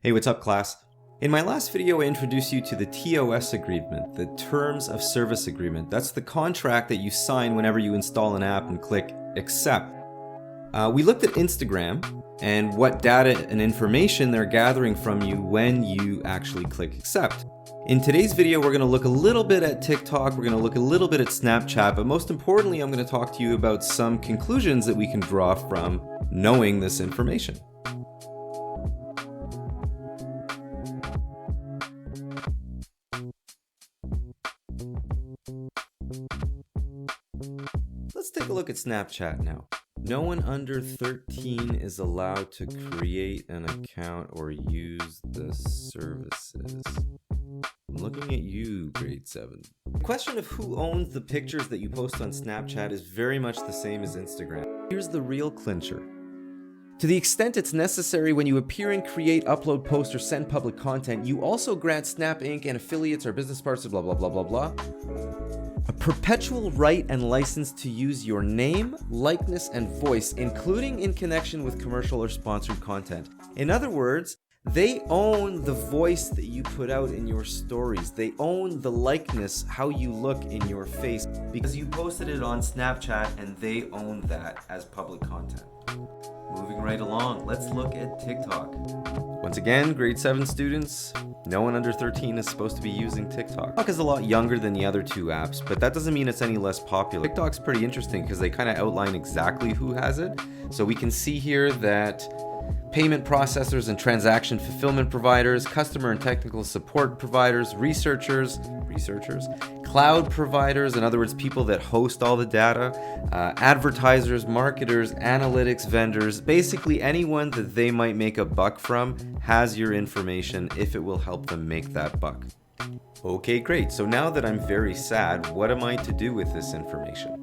Hey, what's up class? In my last video, I introduced you to the TOS agreement, the Terms of Service Agreement. That's the contract that you sign whenever you install an app and click accept. We looked at Instagram and what data and information they're gathering from you when you actually click accept. In today's video, we're going to look a little bit at TikTok, we're going to look a little bit at Snapchat, but most importantly, I'm going to talk to you about some conclusions that we can draw from knowing this information. Let's take a look at Snapchat now. No one under 13 is allowed to create an account or use the services. I'm looking at you, grade 7. The question of who owns the pictures that you post on Snapchat is very much the same as Instagram. Here's the real clincher. To the extent it's necessary when you appear and create, upload, post, or send public content, you also grant Snap Inc. and affiliates or business partners, blah, blah, blah, blah, blah, a perpetual right and license to use your name, likeness, and voice, including in connection with commercial or sponsored content. In other words, they own the voice that you put out in your stories. They own the likeness, how you look in your face, because you posted it on Snapchat and they own that as public content. Moving right along, let's look at TikTok. Once again, grade 7 students, no one under 13 is supposed to be using TikTok. TikTok is a lot younger than the other two apps, but that doesn't mean it's any less popular. TikTok's pretty interesting because they kind of outline exactly who has it. So we can see here that payment processors and transaction fulfillment providers, customer and technical support providers, researchers, cloud providers, in other words, people that host all the data, advertisers, marketers, analytics vendors, basically anyone that they might make a buck from has your information if it will help them make that buck. Okay, great. So now that I'm very sad, what am I to do with this information?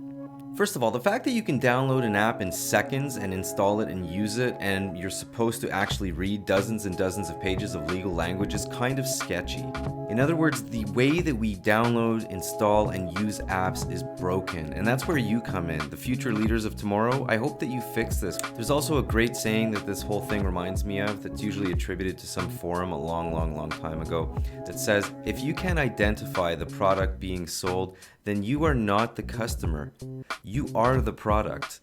First of all, the fact that you can download an app in seconds and install it and use it, and you're supposed to actually read dozens and dozens of pages of legal language is kind of sketchy. In other words, the way that we download, install, and use apps is broken, and that's where you come in. The future leaders of tomorrow, I hope that you fix this. There's also a great saying that this whole thing reminds me of that's usually attributed to some forum a long time ago that says, if you can't identify the product being sold, then you are not the customer. You are the product.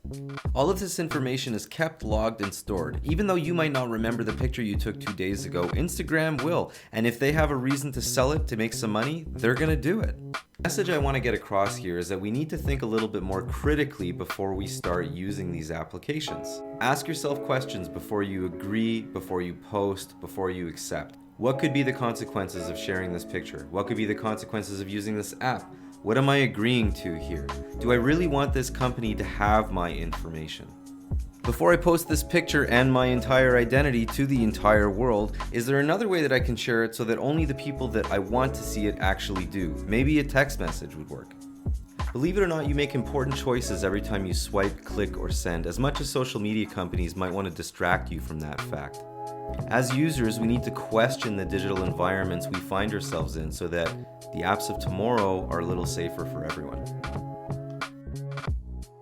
All of this information is kept, logged, and stored. Even though you might not remember the picture you took 2 days ago, Instagram will. And if they have a reason to sell it to make some money, they're gonna do it. The message I want to get across here is that we need to think a little bit more critically before we start using these applications. Ask yourself questions before you agree, before you post, before you accept. What could be the consequences of sharing this picture? What could be the consequences of using this app? What am I agreeing to here? Do I really want this company to have my information? Before I post this picture and my entire identity to the entire world, is there another way that I can share it so that only the people that I want to see it actually do? Maybe a text message would work. Believe it or not, you make important choices every time you swipe, click, or send, as much as social media companies might want to distract you from that fact. As users, we need to question the digital environments we find ourselves in so that the apps of tomorrow are a little safer for everyone.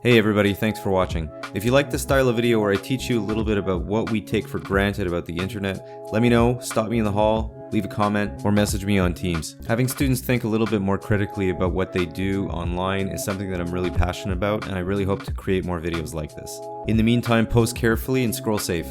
Hey everybody, thanks for watching. If you like this style of video where I teach you a little bit about what we take for granted about the internet, let me know, stop me in the hall, leave a comment, or message me on Teams. Having students think a little bit more critically about what they do online is something that I'm really passionate about, and I really hope to create more videos like this. In the meantime, post carefully and scroll safe.